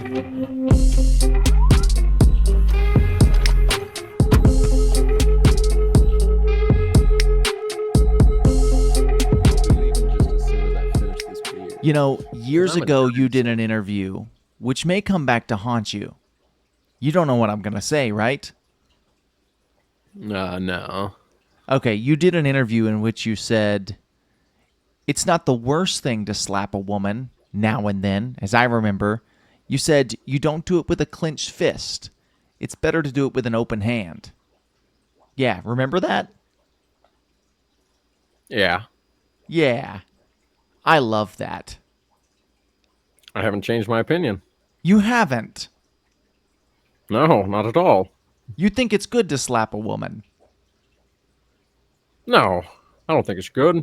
You know, years ago you did an interview, which may come back to haunt you. You don't know what I'm going to say, right? No. Okay, you did an interview in which you said, it's not the worst thing to slap a woman now and then, as I remember. You said you don't do it with a clenched fist. It's better to do it with an open hand. Yeah, remember that? Yeah. Yeah. I love that. I haven't changed my opinion. You haven't. No, not at all. You think it's good to slap a woman. No, I don't think it's good.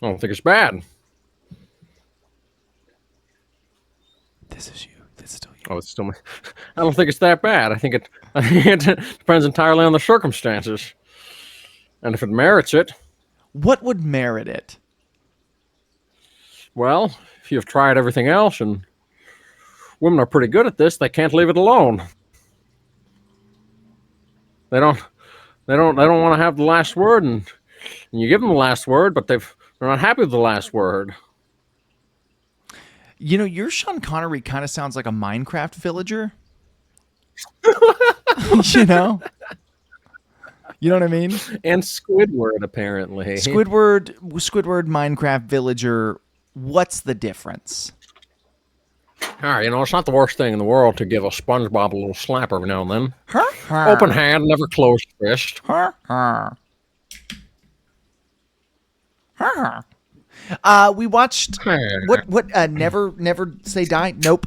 I don't think it's bad. This is you. This is still you. Oh, it's still. I don't think it's that bad. I think it depends entirely on the circumstances, and if it merits it. What would merit it? Well, if you've tried everything else, and women are pretty good at this, they can't leave it alone. They don't want to have the last word, and you give them the last word, but they're not happy with the last word. You know, your Sean Connery kind of sounds like a Minecraft villager. You know? You know what I mean? And Squidward, apparently. Squidward, Minecraft villager. What's the difference? All right, it's not the worst thing in the world to give a SpongeBob a little slap every now and then. Open hand, never closed fist. We watched what? Never Say Die. Nope.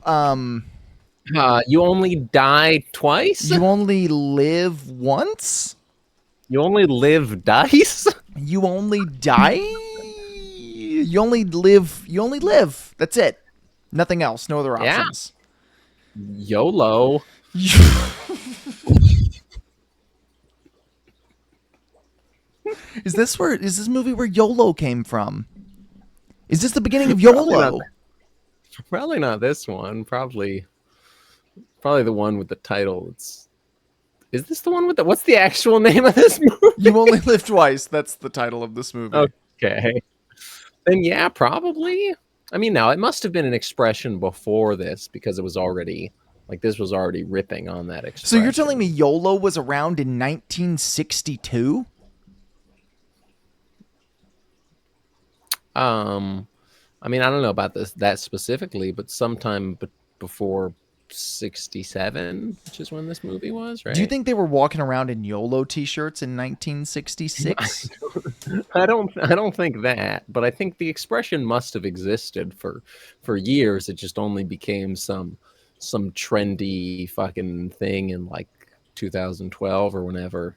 You only die twice. You only live once. You only live dice. You only die. You only live. You only live. That's it. Nothing else. No other options. Yeah. YOLO. Is this movie where YOLO came from? Is this the beginning of YOLO? Probably not this one. Probably the one with the title. Is this the one with the? What's the actual name of this movie? You Only Live Twice. That's the title of this movie. Okay. Then yeah, probably. I mean, no, it must have been an expression before this because it was already this was already ripping on that expression. So you're telling me YOLO was around in 1962? I mean, I don't know about that specifically, but sometime before 67, which is when this movie was, right? Do you think they were walking around in YOLO t-shirts in 1966? I don't think that, but I think the expression must have existed for years. It just only became some trendy fucking thing in 2012 or whenever.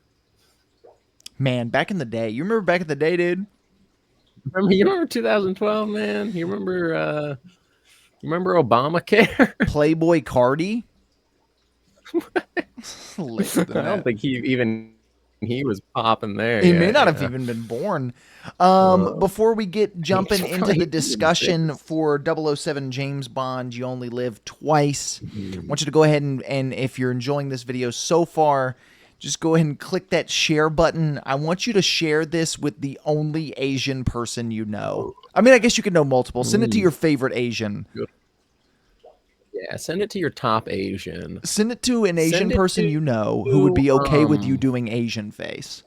Man, back in the day. You remember back in the day, dude? You remember 2012, man? You remember Obamacare? Playboy Cardi? I don't think he was popping there. He may not have even been born. Before we get jumping into the discussion for 007 James Bond, You Only Live Twice, I want you to go ahead and if you're enjoying this video so far, just go ahead and click that share button. I want you to share this with the only Asian person you know. I mean, I guess you could know multiple. Send it to your favorite Asian. Yeah, send it to your top Asian. Send it to an Asian person you know who would be okay with you doing Asian face.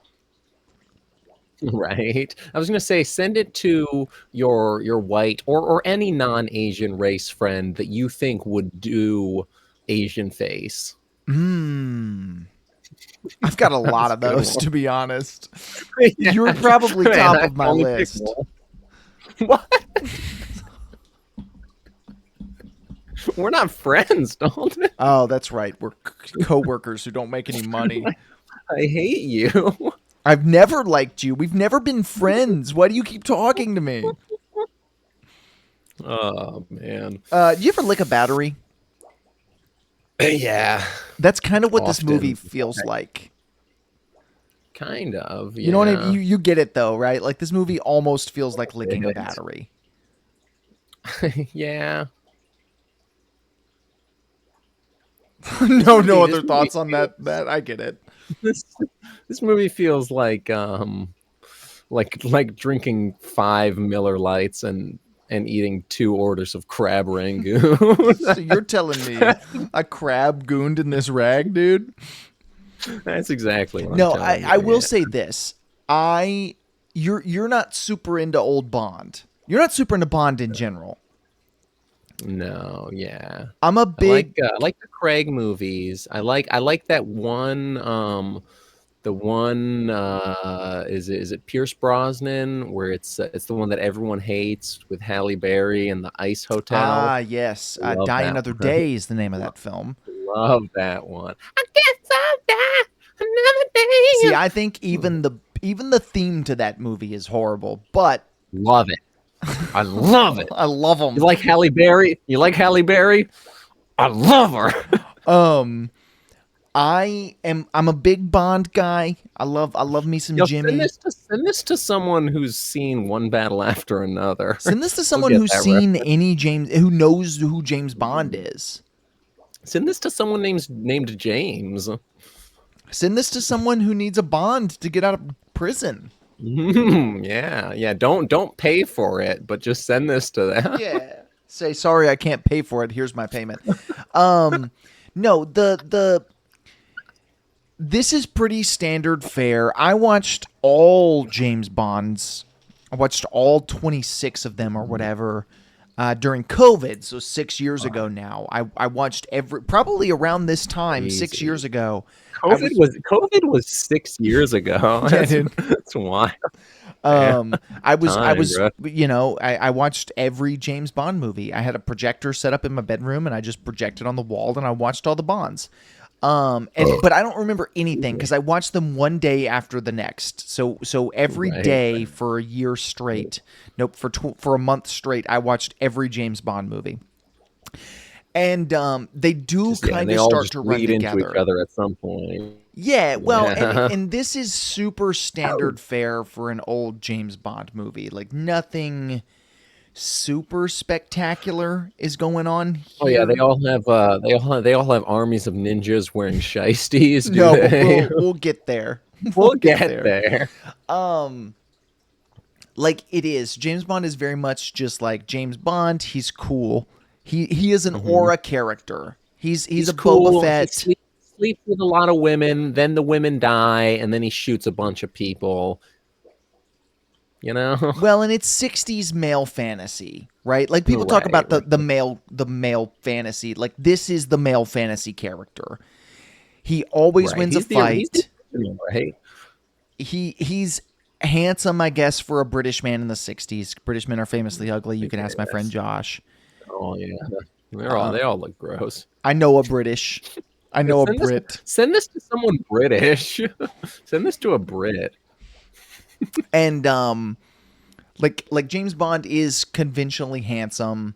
Right. I was going to say, send it to your white or any non-Asian race friend that you think would do Asian face. I've got a lot of those, to be honest. Yeah. You're probably top of my list. What? We're not friends, don't we? Oh, that's right. We're co-workers who don't make any money. I hate you. I've never liked you. We've never been friends. Why do you keep talking to me? Oh, man. Do you ever lick a battery? Yeah. That's kind of what this movie feels like. Kind of. Yeah. You know what I mean? You get it, though, right? Like, this movie almost feels like licking a battery. Yeah. No This other movie thoughts on feels, that. I get it. this this movie feels like drinking 5 Miller Lights and eating 2 orders of crab rangoon. So you're telling me a crab gooned in this rag, dude? That's exactly what I'm No, telling you. I will Yeah. say this. You're not super into old Bond. You're not super into Bond in general. No, yeah. I'm a big I like the Craig movies. I like that one the one is it Pierce Brosnan where it's the one that everyone hates with Halle Berry and the Ice Hotel. yes. Love Die that Another one. Day is the name of that film. Love that one. I guess I'll die See, another I think day. even the theme to that movie is horrible, but Love it. I love it. I love You them. like Halle Berry? You like Halle Berry? I love her. Um, I'm a big Bond guy. I love me some Yo, send Jimmy. this to send this to someone who's seen One Battle After Another. Send this to They'll someone get who's that seen reference. any James, who knows who James Bond is. Send this to someone named James. Send this to someone who needs a bond to get out of prison. Yeah, yeah. Don't pay for it, but just send this to them. Yeah. Say sorry, I can't pay for it. Here's my payment. No, the this is pretty standard fare. I watched all James Bonds. I watched all 26 of them or whatever during COVID, so 6 years ago now. I watched probably around this time, 6 years Crazy. ago. COVID was 6 years ago. Yeah, dude. That's wild. Yeah, I time, was, bro. I watched every James Bond movie. I had a projector set up in my bedroom, and I just projected on the wall, and I watched all the Bonds. But I don't remember anything because I watched them one day after the next. So every Right. day for a year straight, nope, for a month straight, I watched every James Bond movie. And they do Just, yeah, and kind they of all start just to run bleed into each together. other at some point. Yeah, well, Yeah. and this is super standard fare for an old James Bond movie. Like nothing super spectacular is going on Oh yeah, here. they all have armies of ninjas wearing shiesties, do No, but they? we'll get there. We'll We'll get get there. there. Like it is. James Bond is very much just like James Bond. He's cool. He is an Mhm. aura character. He's He's a Boba cool. He Fett. sleeps with a lot of women. Then the women die, and then he shoots a bunch of people. You know? Well, and it's 60s male fantasy, right? Like people talk Right. about Right. the male fantasy. Like this is the male fantasy character. He always Right. wins a He's the fight. original, right? He's handsome, I guess, for a British man in the 60s. British men are famously ugly. You can ask my friend Yes. Josh. Oh yeah. They all look gross. I know a British. I Yeah, know a Brit. send this to someone British. Send this to a Brit. And like James Bond is conventionally handsome.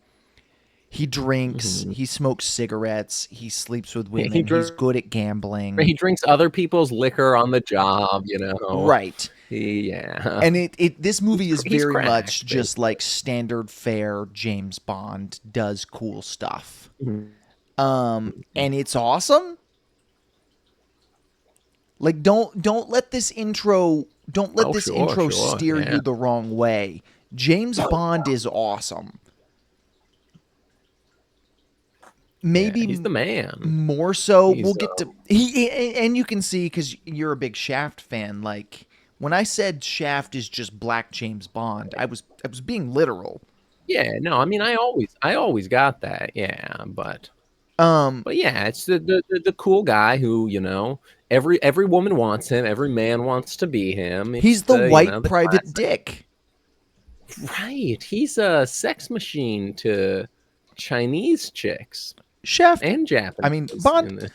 He drinks, Mhm. he smokes cigarettes, he sleeps with He women, he's dr- good at gambling. he drinks other people's liquor on the job. You know. Right. Yeah. And this movie is He's very cracked, much just basically. like standard fare James Bond does cool stuff. Mhm. And it's awesome. Like don't let this intro Oh, sure, sure. steer Yeah. you the wrong way. James Bond is awesome. Yeah. Maybe He's the man. more so. We'll He's get to and you can see because you're a big Shaft fan. Like when I said Shaft is just black James Bond, I was being literal. yeah. No, I mean, I always got that. Yeah, Um, but yeah, it's the cool guy who every woman wants him, every man wants to be him. It's he's the white the private classic. dick. Right. He's a sex machine to Chinese chicks Shaft. and I mean Japanese Bond. in this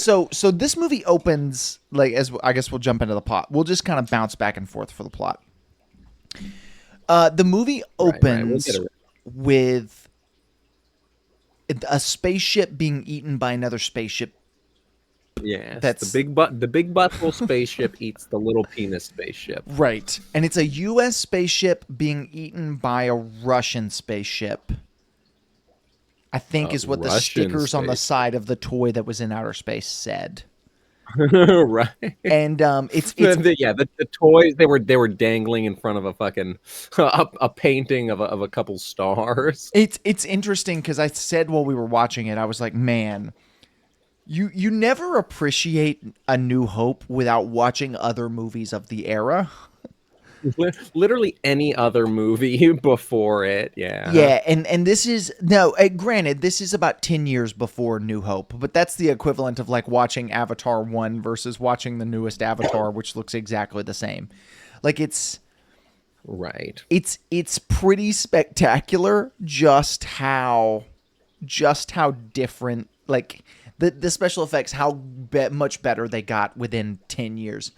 one. So this movie opens like as I guess we'll jump into the plot. We'll just kind of bounce back and forth for the plot. The movie Right, right. We'll get opens it. with a spaceship being eaten by another spaceship. Yes, That's the big butthole spaceship eats the little penis spaceship. right. And it's a US spaceship being eaten by a Russian spaceship. I think is what the Russian stickers on the space. side of the toy that was in outer space said. Right. And it's The toys they were dangling in front of a fucking a painting of a couple stars. it's interesting because I said while we were watching it, I was like, man, you never appreciate A New Hope without watching other movies of the era. Literally any other movie before it, yeah. Yeah, and this is no. Granted, this is about 10 years before New Hope, but that's the equivalent of like watching Avatar 1 versus watching the newest Avatar, which looks exactly the same. Like Right. it's pretty spectacular just how different, like the special effects, how much better they got within 10 years.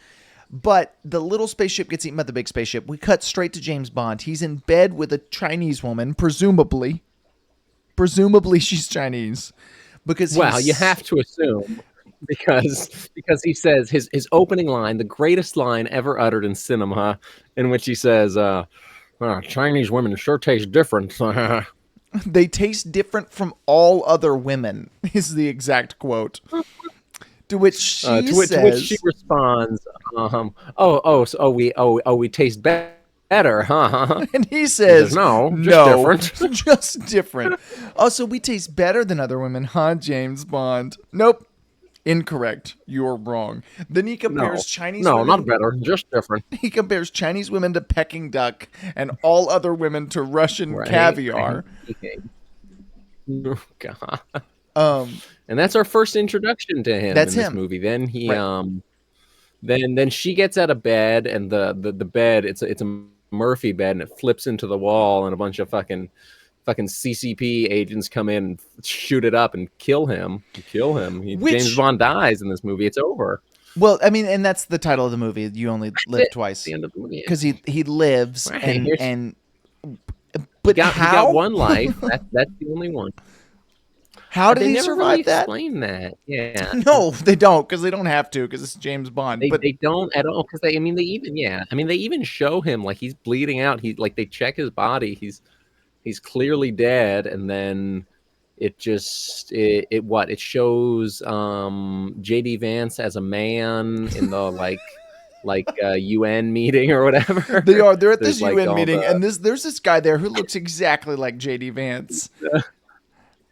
But the little spaceship gets eaten by the big spaceship. We cut straight to James Bond. He's in bed with a Chinese woman, presumably. Presumably she's Chinese. Because Well, you have to assume because he says his opening line, the greatest line ever uttered in cinema, in which he says, Chinese women sure taste different. they taste different from all other women, is the exact quote. To which she says, to which she responds, we taste better, huh? and he says, no, just different. just different. Also, we taste better than other women, huh, James Bond? Nope. Incorrect. You're wrong. Then he compares Chinese women. No, not better, just different. He compares Chinese women to Peking duck and all other women to Russian caviar. Oh, God. And that's our first introduction to him in this movie. Then he then she gets out of bed, and the bed, it's a Murphy bed, and it flips into the wall, and a bunch of fucking CCP agents come in and shoot it up and kill him. James Bond dies in this movie. It's over. Well, I mean, and that's the title of the movie. You only live twice. The end of the movie. Because he lives and but he got one life. That's the only one. How did he survive really that? Explain that. Yeah. No, they don't, because they don't have to, because it's James Bond. They don't at all, because they even show him like he's bleeding out. They check his body. He's clearly dead, and then it shows JD Vance as a man in the UN meeting or whatever. They're at this UN meeting, and there's this guy there who looks exactly like JD Vance.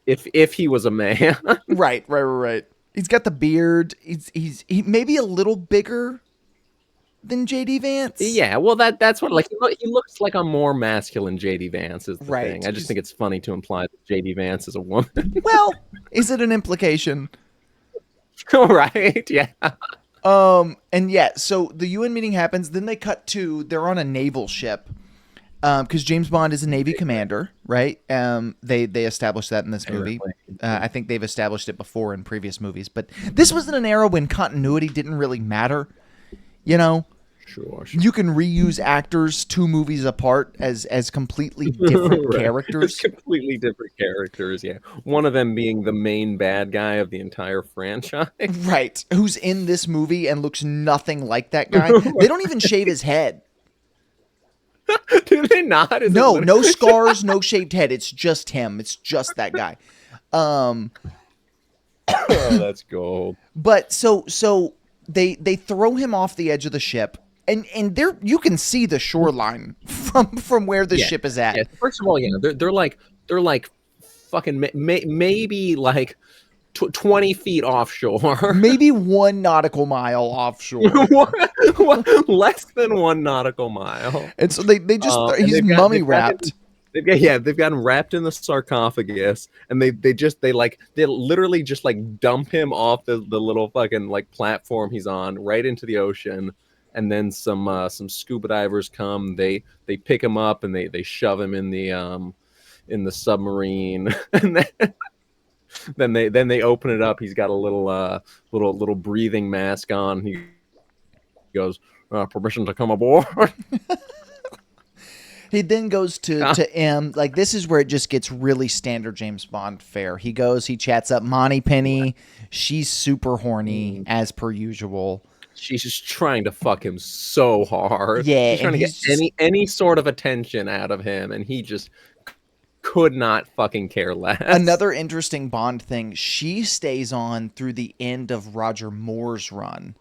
If he was a man. Right. He's got the beard. He maybe a little bigger than JD Vance. Yeah, well that's what he looks like a more masculine JD Vance is the thing. I just think it's funny to imply that JD Vance is a woman. Well, is it an implication? Right, yeah. And yeah, so the UN meeting happens, then they cut to they're on a naval ship. Because James Bond is a Navy commander, right? They established that in this movie. I think they've established it before in previous movies, but this was in an era when continuity didn't really matter. You know, sure. You can reuse actors 2 movies apart as completely different characters. Completely different characters, yeah. One of them being the main bad guy of the entire franchise, right? Who's in this movie and looks nothing like that guy. They don't even shave his head. Do they not? No scars, no shaved head. It's just him. It's just that guy. Oh, that's gold. But so they throw him off the edge of the ship, and there you can see the shoreline from where the ship is at. Yeah. First of all, they're like fucking maybe like 20 feet offshore. Maybe 1 nautical mile offshore. Less than 1 nautical mile. And so they just he's mummy wrapped. They've got him wrapped in the sarcophagus, and they literally just dump him off the little fucking platform he's on right into the ocean, and then some scuba divers come. They pick him up and they shove him in the submarine, and then they open it up. He's got a little breathing mask on. He goes, permission to come aboard. He then goes to M. This is where it just gets really standard James Bond fare. He goes, he chats up Moneypenny. She's super horny as per usual. She's just trying to fuck him so hard. Yeah, she's trying to get any sort of attention out of him, and he just could not fucking care less. Another interesting Bond thing, she stays on through the end of Roger Moore's run.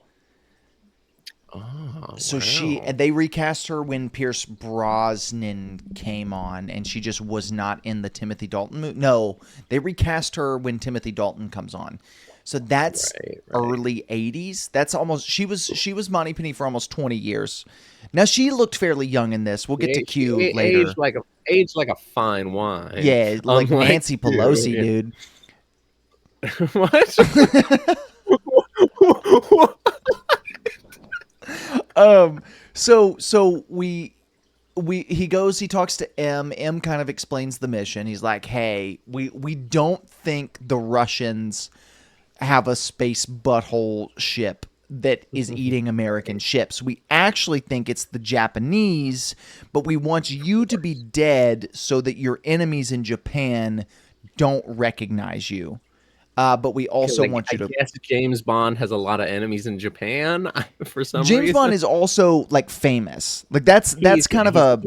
Oh, So wow. they recast her when Pierce Brosnan came on, and she just was not in the Timothy Dalton movie. No, they recast her when Timothy Dalton comes on. So that's Right. early 80s. That's almost she was Monty Penny for almost 20 years. Now she looked fairly young in this. We'll get to Q later. Aged like a fine wine. Yeah, like Unlike Nancy you, Pelosi, yeah. dude. What? So he goes, he talks to M kind of explains the mission. He's like, hey, we don't think the Russians have a space butthole ship that is eating American ships. We actually think it's the Japanese, but we want you to be dead so that your enemies in Japan don't recognize you. But we also want you to. I guess James Bond has a lot of enemies in Japan for some James reason. Bond is also like famous. Like that's kind of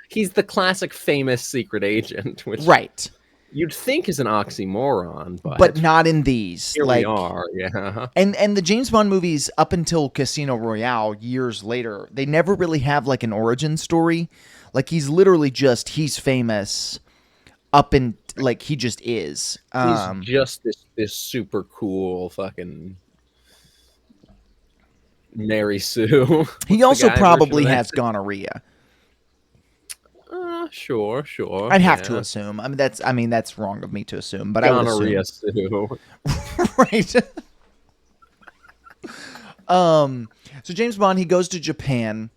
he's the classic famous secret agent, which right. You'd think is an oxymoron, but not in these. Here like, we are, yeah. And the James Bond movies up until Casino Royale years later, they never really have like an origin story. Like he's literally just he's famous up in like he just is. He's just this super cool fucking Mary Sue. He also probably has gonorrhea. Sure. I'd have to assume. I mean that's wrong of me to assume, but gonorrhea I would assume. Sue. Right. So James Bond, he goes to Japan.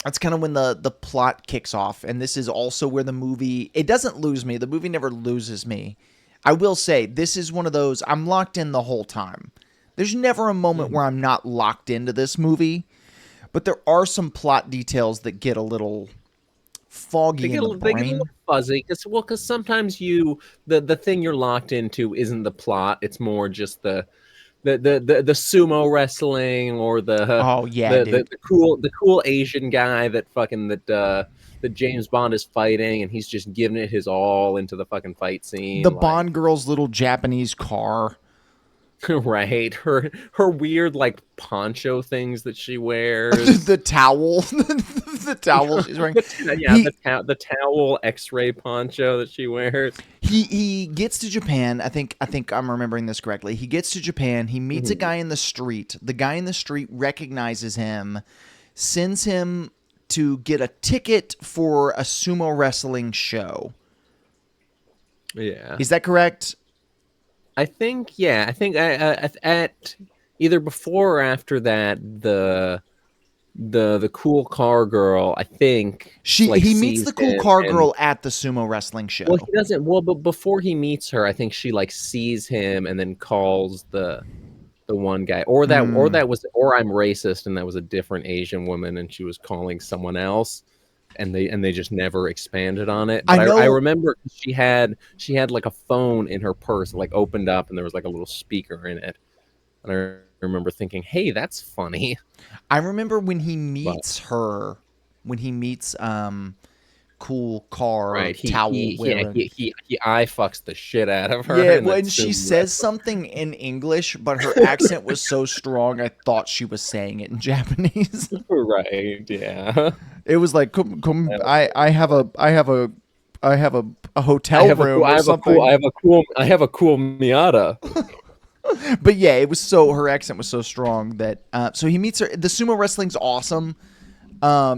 That's kind of when the plot kicks off, and this is also where the movie, it doesn't lose me. The movie never loses me. I will say, this is one of those, I'm locked in the whole time. There's never a moment where I'm not locked into this movie, but there are some plot details that get a little foggy in the brain. They get a little fuzzy, because sometimes the thing you're locked into isn't the plot, it's more just the sumo wrestling or the cool Asian guy that James Bond is fighting, and he's just giving it his all into the fucking fight scene. The Bond girl's little Japanese car. Right, her weird like poncho things that she wears, the towel, the towel she's wearing. The towel X-ray poncho that she wears. He gets to Japan. I think I'm remembering this correctly. He gets to Japan. He meets a guy in the street. The guy in the street recognizes him, sends him to get a ticket for a sumo wrestling show. Yeah, is that correct? I think at either before or after that, the cool car girl, I think he meets the cool car girl at the sumo wrestling show. Well, he doesn't. Well, but before he meets her, I think she like sees him and then calls the one guy, or I'm racist and that was a different Asian woman and she was calling someone else. And they just never expanded on it. But I remember she had like a phone in her purse, like opened up, and there was like a little speaker in it. And I remember thinking, "Hey, that's funny." I remember when he meets her, when he meets cool car towel wearing. He eye fucks the shit out of her. Yeah, when she says something in English, but her accent was so strong, I thought she was saying it in Japanese. Right? Yeah. It was like, come, I have a hotel room or something. I have a cool Miata. But yeah, her accent was so strong that so he meets her. The sumo wrestling's awesome.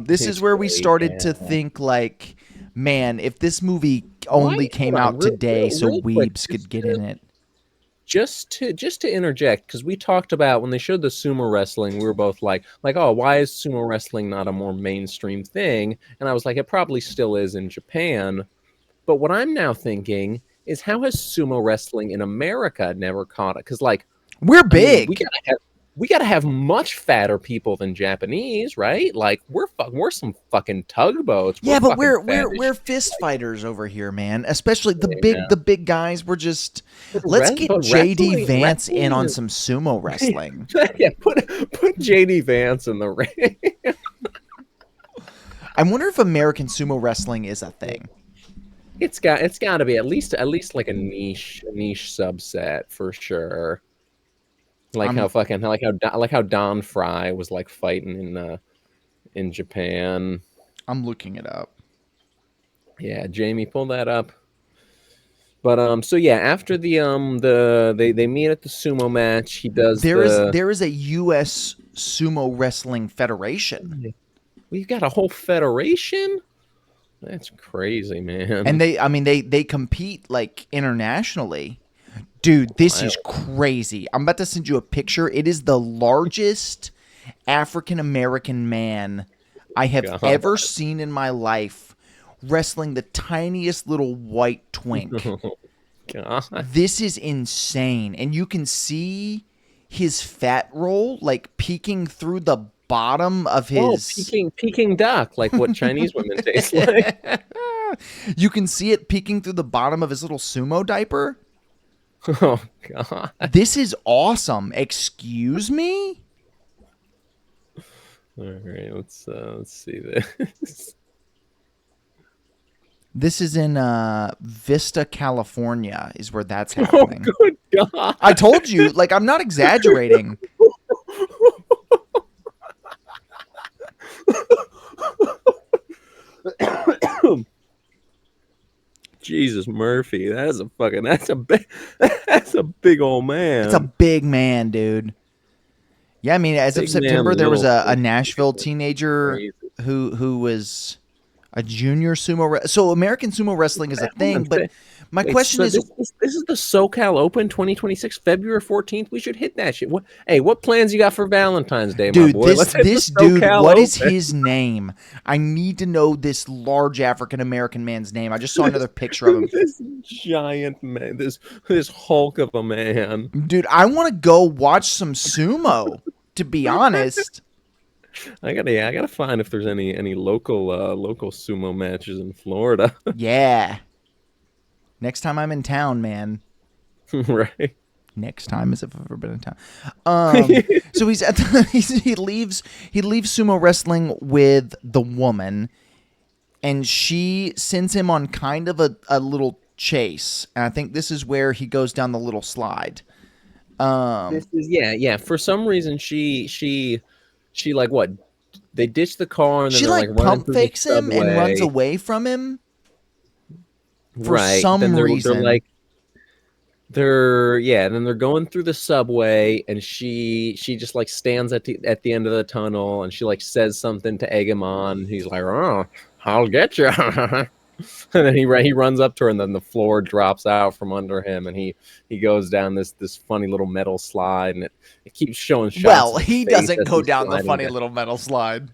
This is where we started to think like, man, if this movie only came out today so weebs could get in it. Just to interject, because we talked about when they showed the sumo wrestling, we were both like, oh, why is sumo wrestling not a more mainstream thing? And I was like, it probably still is in Japan. But what I'm now thinking is, how has sumo wrestling in America never caught it? Because like, we're big. We gotta have much fatter people than Japanese, right? Like we're some fucking tugboats. Yeah, but we're fist fighters over here, man. Especially the big guys. We're just let's get JD Vance in on some sumo wrestling. Yeah, put JD Vance in the ring. I wonder if American sumo wrestling is a thing. it's got to be at least like a niche subset for sure. Like how I'm fucking like how Don Fry was like fighting in Japan. I'm looking it up. Yeah, Jamie, pull that up. But so yeah, after they meet at the sumo match, he does the There is a U.S. Sumo Wrestling Federation, we've got a whole federation. That's crazy, and man. they compete like internationally. Dude, this is Wild. crazy. I'm about to send you a picture. It is the largest African American man I have God. ever seen in my life wrestling the tiniest little white twink. God. This is insane. And you can see his fat roll like peeking through the bottom of Oh, his. Peking duck, like what Chinese women taste like. You can see it peeking through the bottom of his little sumo diaper. Oh God. This is awesome. Excuse me? All right, let's see this. This is in Vista, California, is where that's Oh, happening. good God. I told you, like, I'm not exaggerating. Jesus Murphy, that's a big old It's a man. big man, dude. Yeah, I mean, as of Big man, September, there was little a twink. Nashville teenager Crazy. who was a junior sumo. So American sumo wrestling is a Hold on. thing, but my Wait, question so is, this is the SoCal Open 2026, February 14th. We should hit that shit. What plans you got for Valentine's Day, my dude, boy? Let's hit the this dude, SoCal what is Open. his name? I need to know this large African American man's name. I just saw another picture of him. This giant man, this hulk of a man. Dude, I want to go watch some sumo, to be honest. I gotta find if there's any local sumo matches in Florida. Yeah. Next time I'm in town, man. Right. Next time as if I've ever been in town. So he's at the, he leaves sumo wrestling with the woman, and she sends him on kind of a little chase. And I think this is where he goes down the little slide. This is yeah. For some reason, she like what? They ditch the car and then She they're like like running pump through the fakes him and runs subway. away from him for Right. Then some they're reason. like they're yeah. Then they're going through the subway and she just like stands at the end of the tunnel and she like says something to egg him on. He's like, "Oh, I'll get you." And then he runs up to her, and then the floor drops out from under him, and he goes down this funny little metal slide, and it keeps showing shots Well, of his he face doesn't as go he's down the sliding funny down. little metal slide.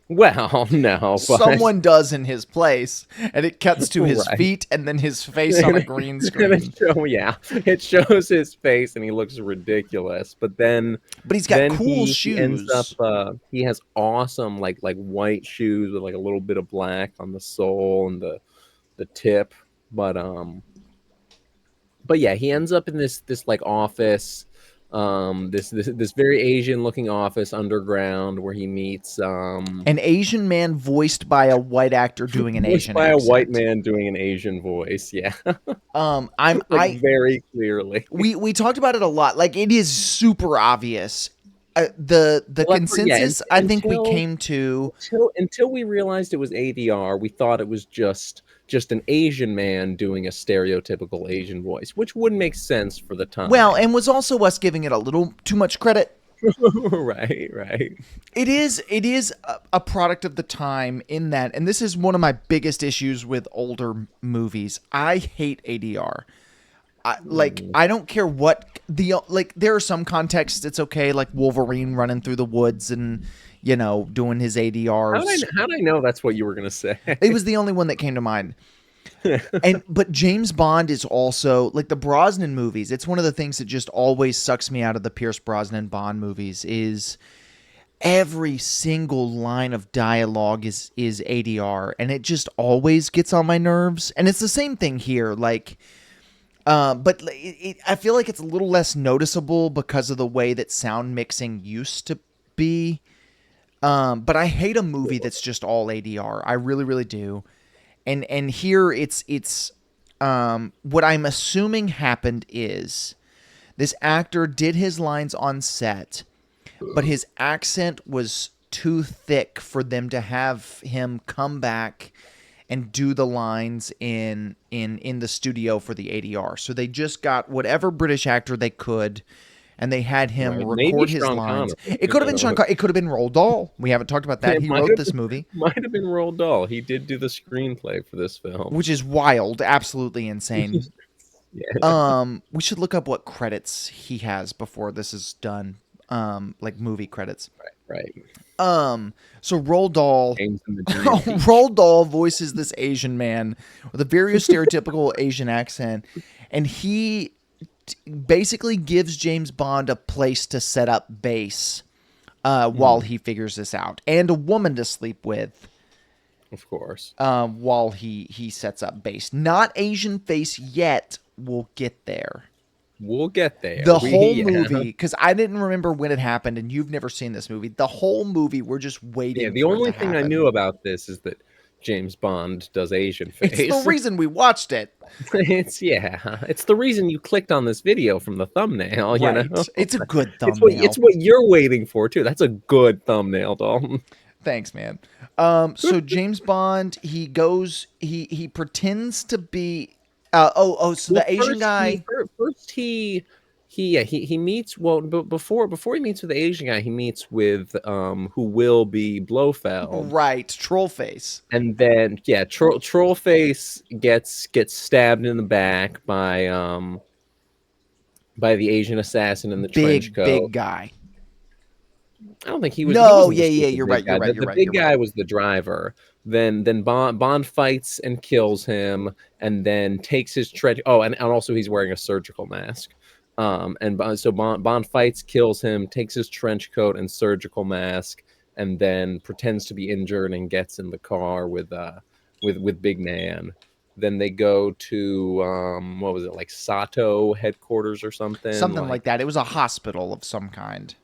Well, no, but Someone does in his place, and it cuts to his right. feet and then his face on a green screen. It shows his face, and he looks ridiculous. But But he's got then cool he ends up shoes. he has awesome like white shoes with like a little bit of black on the sole and the tip, but yeah, he ends up in this like office, this very Asian looking office underground where he meets An Asian man voiced by a white actor doing an voiced Asian by a white accent. man doing an Asian voice. Yeah, I'm like I very clearly. we talked about it a lot. Like it is super obvious. The Well, yeah, consensus I think we until came to. until we realized it was ADR, we thought it was just an Asian man doing a stereotypical Asian voice, which would make sense for the Well, time. and was also us giving it a little too much credit. Right. It is a product of the time in that, and this is one of my biggest issues with older movies. I hate ADR. I don't care what like there are some contexts it's okay, like Wolverine running through the woods and doing his ADRs. How did I know that's what you were gonna say? It was the only one that came to mind. But James Bond is also like the Brosnan movies. It's one of the things that just always sucks me out of the Pierce Brosnan Bond movies is every single line of dialogue is ADR, and it just always gets on my nerves. And it's the same thing here, like but I feel like it's a little less noticeable because of the way that sound mixing used to be. But I hate a movie that's just all ADR. I really, really do. And here it's what I'm assuming happened is this actor did his lines on set, but his accent was too thick for them to have him come back and do the lines in the studio for the ADR. So they just got whatever British actor they could, and they had him Right. Maybe record his Sean lines. Connery. It could have been Sean. It could have been Roald Dahl. We haven't talked about that. It He might wrote have this movie, might have been Roald Dahl. He did do the screenplay for this film. which is wild, absolutely insane. Yeah. We should look up what credits he has before this is done. Like movie credits. Right. So Roald Dahl, James and the Giant Peach. Roald Dahl voices this Asian man with a very stereotypical Asian accent, and he basically gives James Bond a place to set up base while he figures this out, and a woman to sleep with. Of course. While he sets up base. Not Asian face yet. We'll get there. We'll get there. The whole movie, because I didn't remember when it happened, and you've never seen this movie. The whole movie, we're just waiting. Yeah, the for only it to thing I happen. knew about this is that James Bond does Asian face. It's the reason we watched it. It's the reason you clicked on this video from the thumbnail. You Right. know, It's a good thumbnail. It's what you're waiting for too. That's a good thumbnail, Dalton. Thanks, man. So James Bond, he pretends to be. So the Asian guy. He meets but before he meets with the Asian guy, he meets with who will be Blofeld. Right, Trollface. And then Trollface gets stabbed in the back by the Asian assassin in the trench coat. Big guy. I don't think he was. No, he yeah, you're right. You're right. The big guy was the driver. Then Bond fights and kills him, and then takes his trench. Oh, and also he's wearing a surgical mask. So Bond fights, kills him, takes his trench coat and surgical mask, and then pretends to be injured and gets in the car with Big Man. Then they go to what was it, like Sato headquarters or something? Something like that. It was a hospital of some kind.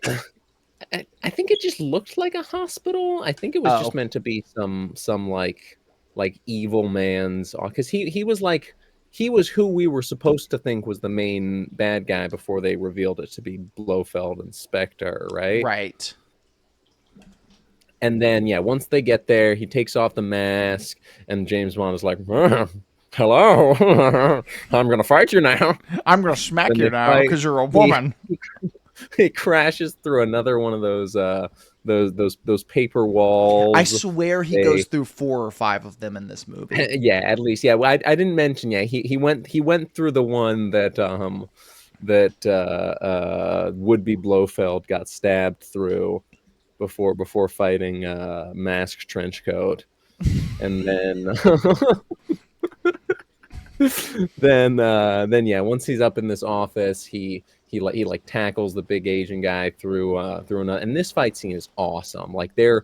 I think it just looked like a hospital. I think it was just meant to be some like evil man's, because he was who we were supposed to think was the main bad guy before they revealed it to be Blofeld and Spectre, right? Right. And then once they get there, he takes off the mask, and James Bond is like, "Hello, I'm gonna fight you now. I'm gonna smack you now because you're a woman." He crashes through another one of those paper walls. I swear he goes through 4 or 5 of them in this movie. Yeah, at least. Yeah, I didn't mention. Yeah, he went through the one that would-be Blofeld got stabbed through before fighting Mask Trenchcoat, and then once he's up in this office, he tackles the big Asian guy through another. And this fight scene is awesome. Like they're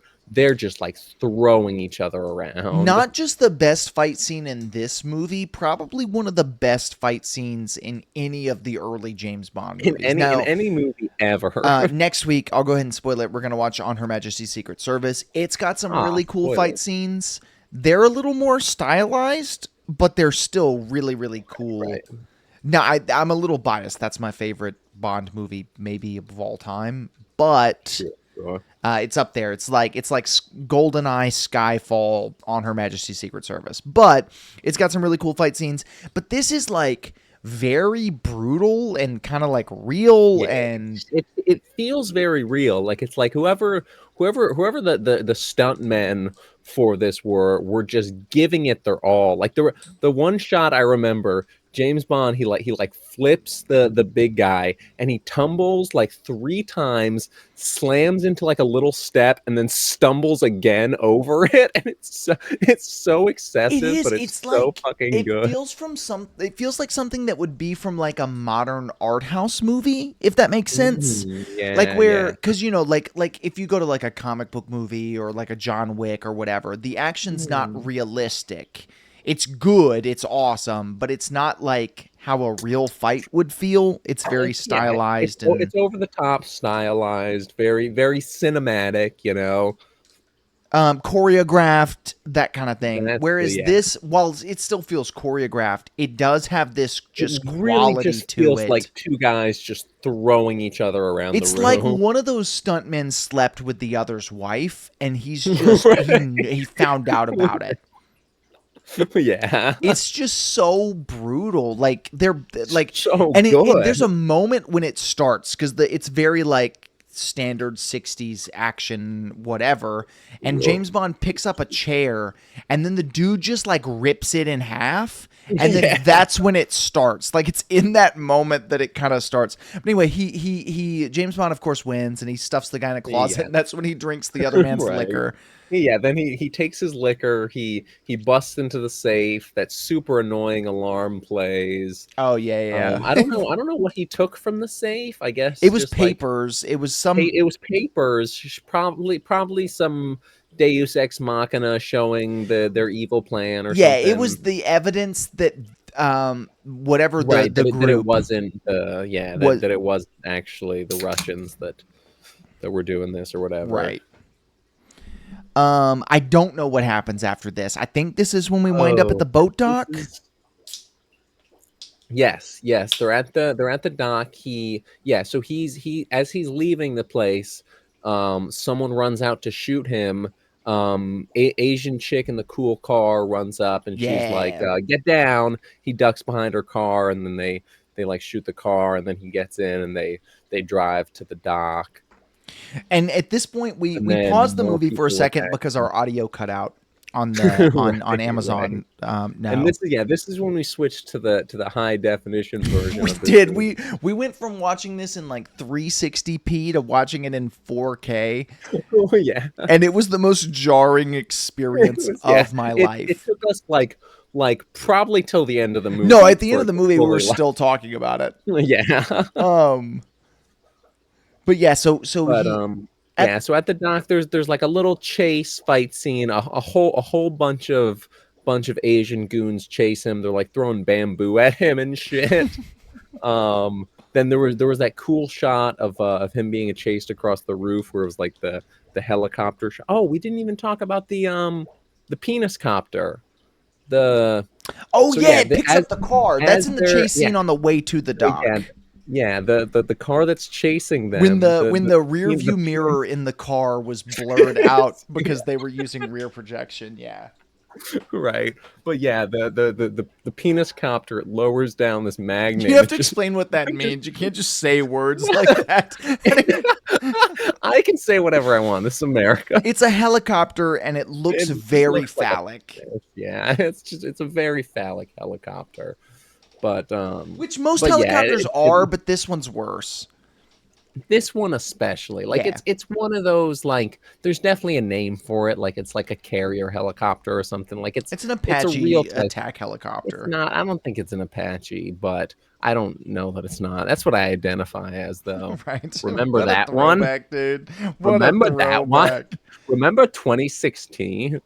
just like throwing each other around. Not just the best fight scene in this movie, probably one of the best fight scenes in any of the early James Bond movies. In any movie ever. Next week, I'll go ahead and spoil it. We're going to watch On Her Majesty's Secret Service. It's got some really cool fight scenes. They're a little more stylized, but they're still really, really cool. Right. Now, I'm a little biased. That's my favorite Bond movie, maybe of all time. But it's up there. It's like GoldenEye, Skyfall, On Her Majesty's Secret Service. But it's got some really cool fight scenes. But this is like very brutal and kind of like real, and it feels very real. Like it's like whoever the stuntmen for this were just giving it their all. Like the one shot I remember, James Bond, he flips the big guy and he tumbles like 3 times, slams into like a little step, and then stumbles again over it. And it's so excessive, but it's so like, fucking good. It feels like something that would be from like a modern art house movie, if that makes sense. Because like if you go to like a comic book movie or like a John Wick or whatever, the action's not realistic. It's good, it's awesome, but it's not like how a real fight would feel. It's very stylized. It's over the top, stylized, very, very cinematic, you know. choreographed, that kind of thing. That's Whereas yeah. this, while it still feels choreographed, it does have this It just really quality just to feels it. like two guys just throwing each other around the It's like room. one of those stuntmen slept with the other's wife, and he's just he found out about it. Yeah. It's just so brutal. Like they're like, So and there's a good. moment when it starts because it's very like standard 60s action whatever, and James Bond picks up a chair and then the dude just like rips it in half, and then Yeah. that's when it starts. Like it's in that moment that it kind of starts. But anyway, he James Bond of course wins, and he stuffs the guy in a closet, Yeah. and that's when he drinks the other man's Right. liquor. Yeah, then he takes his liquor, he busts into the safe, that super annoying alarm plays. Oh yeah, I don't yeah. know, I don't know what he took from the safe. I guess It was just like papers. It was some. it was papers, probably some Deus Ex Machina showing their evil plan or Yeah, it was something. the evidence that whatever Right, the that it group wasn't yeah, was. that it wasn't actually the Russians that were doing this or whatever. Right. I don't know what happens after this. I think this is when we wind up at Oh, the boat this dock. is yes, yes, they're at the dock. So he as he's leaving the place, someone runs out to shoot him. Asian chick in the cool car runs up and she's like, Yeah. "Get down!" He ducks behind her car, and then they like shoot the car, and then he gets in, and they drive to the dock, And at this point, and we then paused the more movie for a people second attack because him. our audio cut out on the on Right, right. Amazon. And No, this is when we switched to the high definition version we of this did. movie. We went from watching this in like 360p to watching it in 4K, Oh yeah. and it was the most jarring It experience was yeah. of my It life. took us like probably till the end of the No, movie at the end for of it the to movie, we were fully like still talking about it. yeah. Um, but yeah, so But he yeah, at so at the dock there's like a little chase fight scene, a whole bunch of Asian goons chase him. They're like throwing bamboo at him and shit. Then there was that cool shot of him being chased across the roof where it was like the helicopter shot. Oh, we didn't even talk about the penis copter. The oh so yeah, yeah, it picks up the car. That's as in the they're chase yeah, scene on the way to the yeah, dock. yeah, the car that's chasing When them, the rear the view penis mirror in the car was blurred out yeah, because they were using rear projection. Yeah. right. But yeah, the penis copter, it lowers down this magnet You and have it to just explain what that means. You can't just say words like that. I can say whatever I want. This is America. It's a helicopter and it looks It just very looks like a phallic. penis. Yeah, it's a very phallic helicopter. But Which most but yeah, helicopters are, but this one's worse. this one especially, like Yeah. it's one of those, like there's definitely a name for it, like it's like a carrier helicopter or something, like It's an it's a real Apache type. attack It's helicopter. not, I don't think it's an Apache, but I don't know that it's not. That's what I identify as, though. Right. Remember What a that one? throwback, dude. What a Remember that one? throwback. Remember 2016?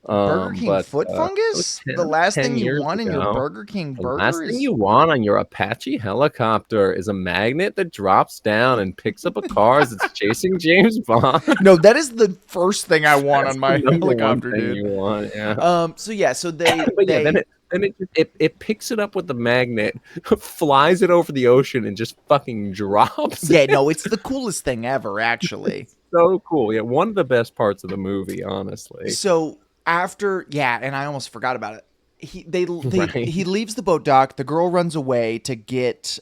Burger King But foot that was fungus? The 10 last 10 thing you years want in your ago. Burger King The burger last thing is. you want on your Apache helicopter is a magnet that drops down and picks up a car as it's chasing James Bond. No, that is the first thing I want That's on the my number one helicopter, thing dude. you want, yeah. So yeah, so they But yeah, they then it picks it up with the magnet, flies it over the ocean, and just fucking drops yeah, it. no, it's the coolest thing ever, actually. So cool. Yeah, one of the best parts of the movie, honestly. So after, yeah, and I almost forgot about it. Right. He leaves the boat dock. The girl runs away to get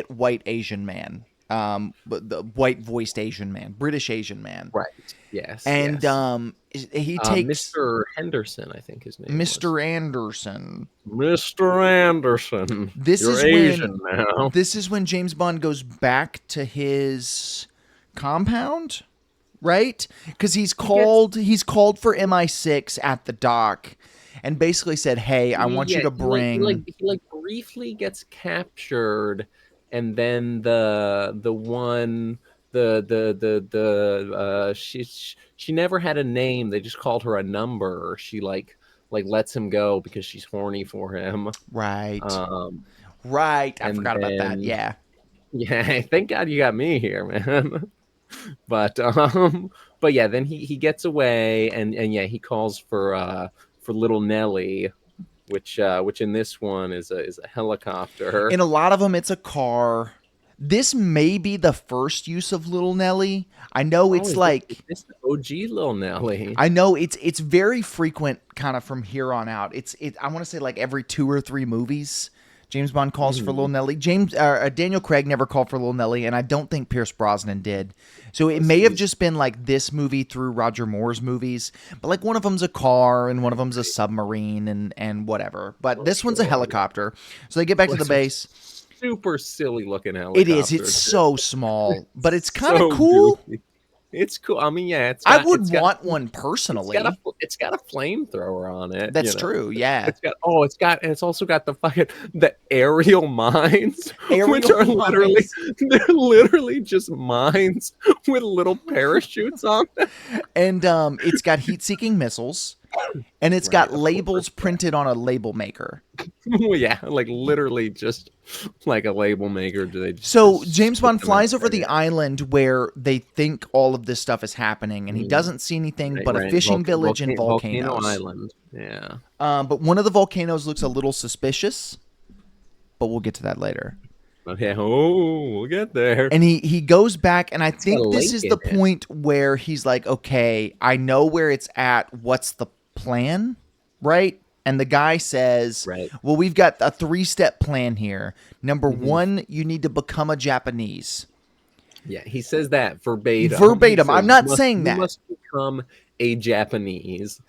white Asian man, but the white voiced Asian man, British Asian man, Right. Yes. and Yes. he takes Mr. Henderson, I think his name was. Mr. Anderson. Mr. Anderson, This you're is when Asian now. this is when James Bond goes back to his compound, right? Because he's called for MI6 at the dock, and basically said, "Hey, I want you Yeah, to bring." he like briefly gets captured, and then the one she never had a name. They just called her a number. She like lets him go because she's horny for him. Right, Um, right. I and forgot about that. then Yeah. yeah, thank God you got me here, man. But yeah, then he gets away, and yeah, he calls for little Nellie, which in this one is a helicopter. In a lot of them, it's a car. This may be the first use of Little Nelly. I know Oh, it's is like this the OG little Nellie? I know it's very frequent kind of from here on out. I want to say like every 2 or 3 movies James Bond calls for Little Mm, Nelly. Daniel Craig never called for Little Nelly, and I don't think Pierce Brosnan did. So it let's may have see. just been like this movie through Roger Moore's movies, but like one of them's a car and one of them's a submarine and whatever. But Oh, this one's a sure. helicopter. So they get back to the It's a base. super silly looking It is. It's helicopter too. so small, but it's kind of So cool. goofy. It's cool. I mean, yeah, I would want one personally. it's got a flamethrower on it. That's true. Yeah. It's also got the aerial mines, which Aerial are literally mines. they're literally just mines with little parachutes on them. And it's got heat-seeking missiles, and it's Right, got of course, labels yeah. printed on a label maker. Well, yeah, like literally just like a label maker. They So just James stick Bond them out flies over the there. island where they think all of this stuff is happening, and he doesn't see anything but a fishing village and Volcano volcanoes. Island. Yeah. But one of the volcanoes looks a little suspicious, but we'll get to that later. Okay. Oh, we'll get there. And he goes back, and I got a think this lake is in the it. point where he's like, okay, I know where it's at. What's the plan? Right? And the guy says, Right. well, we've got a 3-step plan here. Number Mm-hmm. 1, you need to become a Japanese. Yeah, he says that verbatim. Verbatim. He I'm says, not "You must- saying you that. must become a Japanese."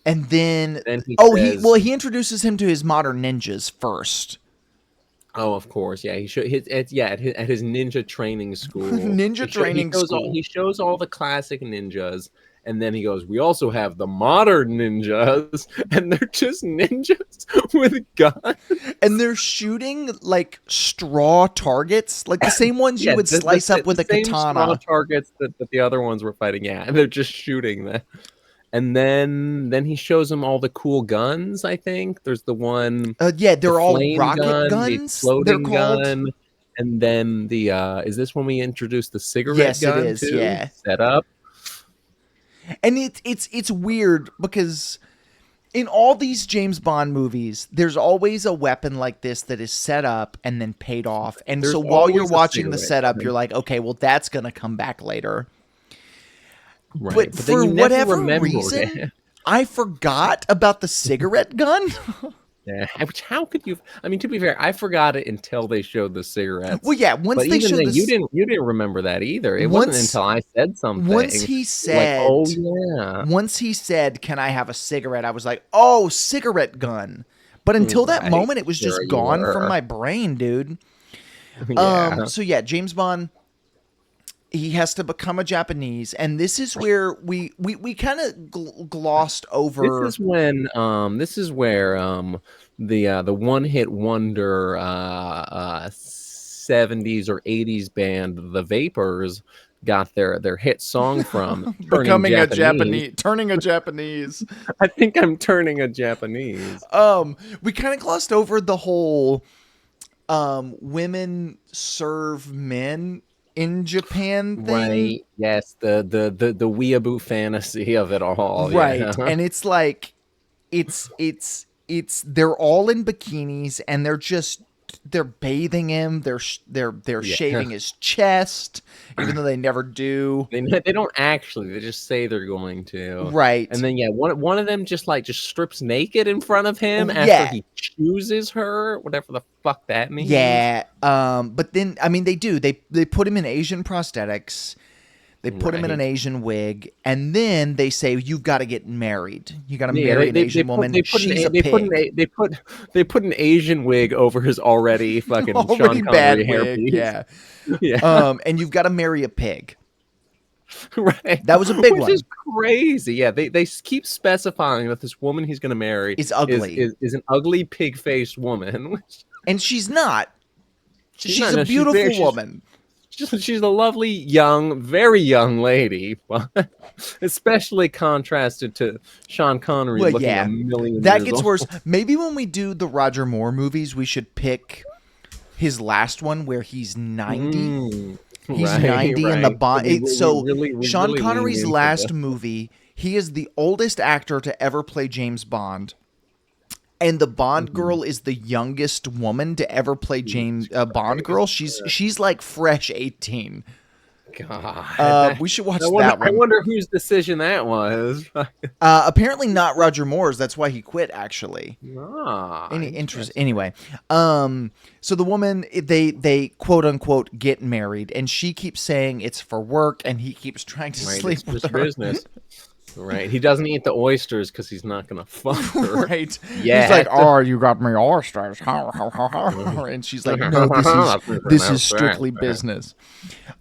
And then, Then he he says, he introduces him to his modern ninjas first. "Oh, of course, yeah." He show at his ninja training school. Ninja training school. He shows all the classic ninjas, and then he goes, "We also have the modern ninjas, and they're just ninjas with guns." And they're shooting like straw targets, like the same ones you would slice up with a same straw katana. targets that the other ones were fighting. Yeah, and they're just shooting them. And then he shows him all the cool guns. I think there's the one, Yeah, the they're all flame rocket gun, the guns. They're exploding called. gun, and then the is this when we introduce the cigarette Yes, it gun is. too? Yeah, Set up. and it's weird because in all these James Bond movies, there's always a weapon like this that is set up and then paid off. And There's so while you're always a watching the cigarette setup, gun. you're like, okay, well that's gonna come back later. Right, But then for you never whatever remember reason, it. I forgot about the cigarette gun. Yeah, which how could you? I mean, to be fair, I forgot it until they showed the cigarettes. Well, yeah, once But they even showed then, this, you didn't remember that either. It wasn't once until I said something. once he Like, said, oh yeah, once he said, "Can I have a cigarette?" I was like, "Oh, cigarette gun." But until that right. moment, it was just Sure you gone from were. my brain, dude. Yeah. So yeah, James Bond, he has to become a Japanese, and this is where we kind of glossed over. This is where the one hit wonder 70s or 80s band The Vapors got their hit song from Becoming a Japanese. Japanese, turning a Japanese. I think I'm turning a Japanese. We kind of glossed over the whole women serve men in Japan thing. Right. Yes, the weeaboo fantasy of it all. Right. Yeah. And it's like it's they're all in bikinis and they're bathing him, they're Yeah. shaving his chest even though they never do. They don't actually. They just say they're going to. Right. And then one of them just strips naked in front of him after Yeah. he chooses her, whatever the fuck that means. Yeah. But then I mean they put him in Asian prosthetics. They put him in an Asian wig, and then they say you've got to get married. You got to marry an Asian woman. She's a pig. They put an Asian wig over his already fucking Already Sean bad Connery wig. hairpiece. Yeah. Yeah. And you've got to marry a pig. Right. That was a big Which one. is crazy. Yeah, they keep specifying that this woman he's going to marry Is ugly. is an ugly pig-faced woman. And she's not. She's not, a no, beautiful woman. She's a lovely, young, very young lady, but especially contrasted to Sean Connery Well, looking yeah. a million That years gets old. worse. Maybe when we do the Roger Moore movies, we should pick his last one where he's 90. He's Right, 90 in the right. So Bond. So we Sean really leaned Connery's into last movie, he is the oldest actor to ever play James Bond. And the Bond the girl is the youngest woman to ever play Jesus Bond Christ. girl. She's like fresh 18. God, We should watch I wonder. that I one. wonder whose decision that was. Apparently not Roger Moore's. That's why he quit. Actually, Ah, any interest interesting. anyway. So the woman they quote unquote get married, and she keeps saying it's for work, and he keeps trying to Right, sleep it's with just her. business. Right, he doesn't eat the oysters because he's not gonna fuck her Right. He's like, yet. "Oh, you got me oysters." And she's like, "No, this is strictly business."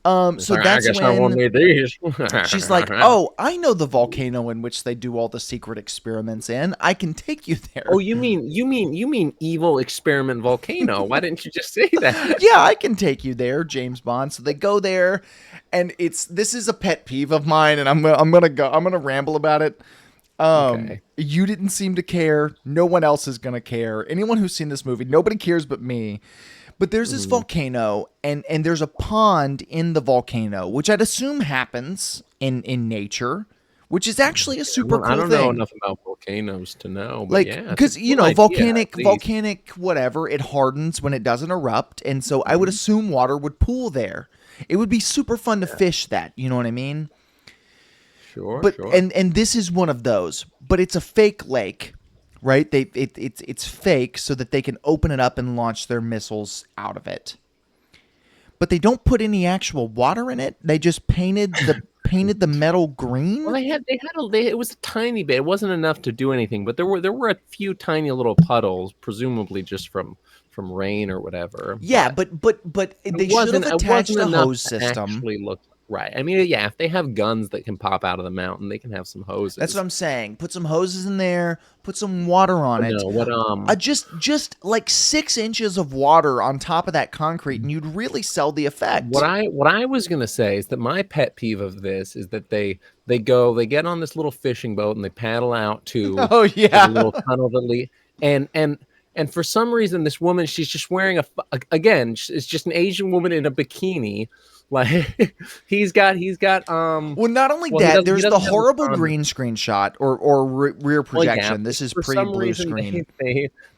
It's So like, I that's guess I won't when need these. she's like, "Oh, I know the volcano in which they do all the secret experiments in. I can take you there." Oh, you mean evil experiment volcano? Why didn't you just say that? Yeah, I can take you there, James Bond. So they go there, and this is a pet peeve of mine, and I'm gonna ramble about it. Okay. You didn't seem to care. No one else is gonna care. Anyone who's seen this movie, nobody cares but me. But there's this Mhm. volcano, and there's a pond in the volcano, which I'd assume happens in nature, which is actually a super I cool don't know thing. enough about volcanoes to know, but Like, yeah, it's a because cool idea at least. volcanic whatever, it hardens when it doesn't erupt, and so I would Mhm. assume water would pool there. It would be super fun to fish that. You know what I mean? Sure, But sure. and this is one of those, but it's a fake lake, right? It's fake so that they can open it up and launch their missiles out of it. But they don't put any actual water in it. They just painted the metal Well, green. it was a tiny bit. It wasn't enough to do anything, but there were a few tiny little puddles, presumably just from rain or whatever. Yeah, But but it they should have attached wasn't a enough hose to system. actually look right. I mean, yeah, if they have guns that can pop out of the mountain, they can have some That's what hoses. I'm saying. Put some hoses in there. Put some water on But it. no, what Just like 6 inches of water on top of that concrete, and you'd really sell the effect. what I was gonna say is that my pet peeve of this is that they get on this little fishing boat and they paddle out Oh to the yeah. little tunnel that lead and for some reason this woman, she's just wearing again, it's just an Asian woman in a bikini. Like he's got Well, not only well that, he there's the doesn't have the horrible condom. green screen shot or rear Well, yeah, projection. but This is for pre some blue reason screen.